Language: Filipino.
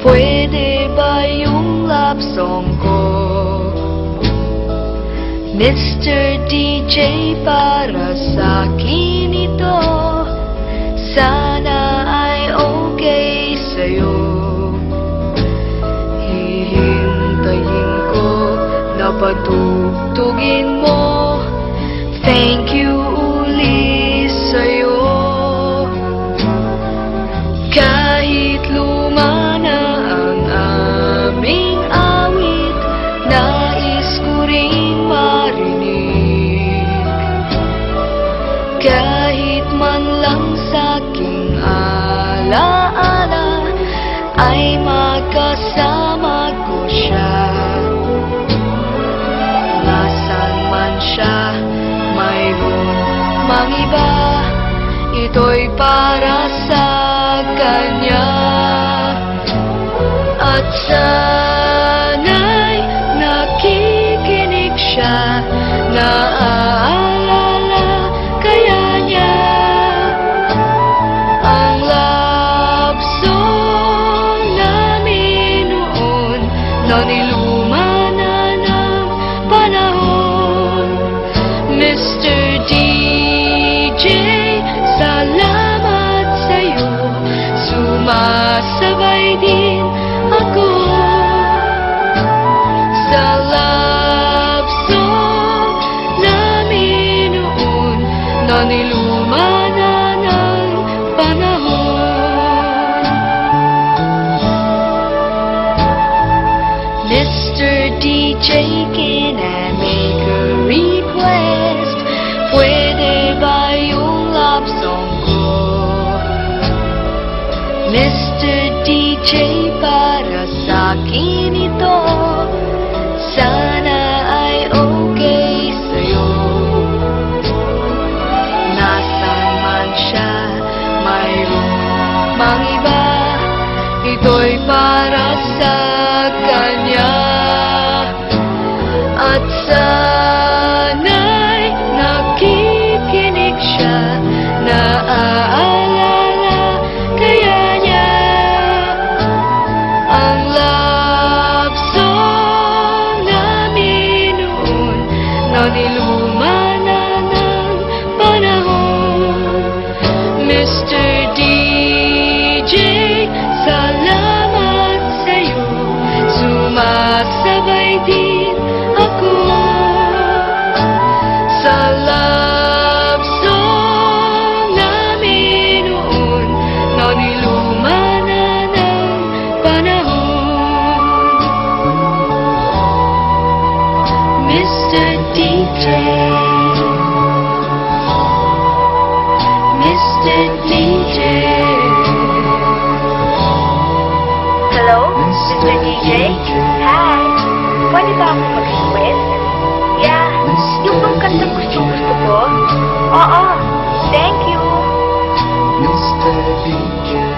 Pwede ba yung love song ko? Mr. DJ, para sa'kin ito. Sana ay okay sa'yo. Hihintayin ko na patugtugin mo. Thank you uli sa'yo. Kahit luma na ang aming awit, nais ko ring marinig. Kahit man lang sa'king alaala, ay makasama ko siya. Nasaan man siya, mayroon mang iba, ito'y para sa kanya. At sana'y nakikinig siya, naaalala kaya niya ang love song namin noon, na niluma na ng panahon. Mr. DJ, salamat sa'yo, sumasabay din ako sa love song namin noon, na niluma na ng panahon. Mr. DJ, can I make a request? Pwede ba yung love song ko? Mr. DJ, para sa'kin ito. Sana ay okay sa'yo. Nasaan man siya, mayroon mang iba, ito'y para sa kanya. At sana'y nakikinig siya, naaalala kaya niya ang love song namin noon, na niluma na ng panahon. Mr. DJ, salamat sa'yo, sumasabay din ako sa love song namin noon, na niluma na ng panahon. Mr. DJ, Mr. DJ. Hello, Mr. DJ? Hi, pwede ba ako mag-request? Yeah, yung bang kanta gusto ko? Oo, thank you. Mr. DJ.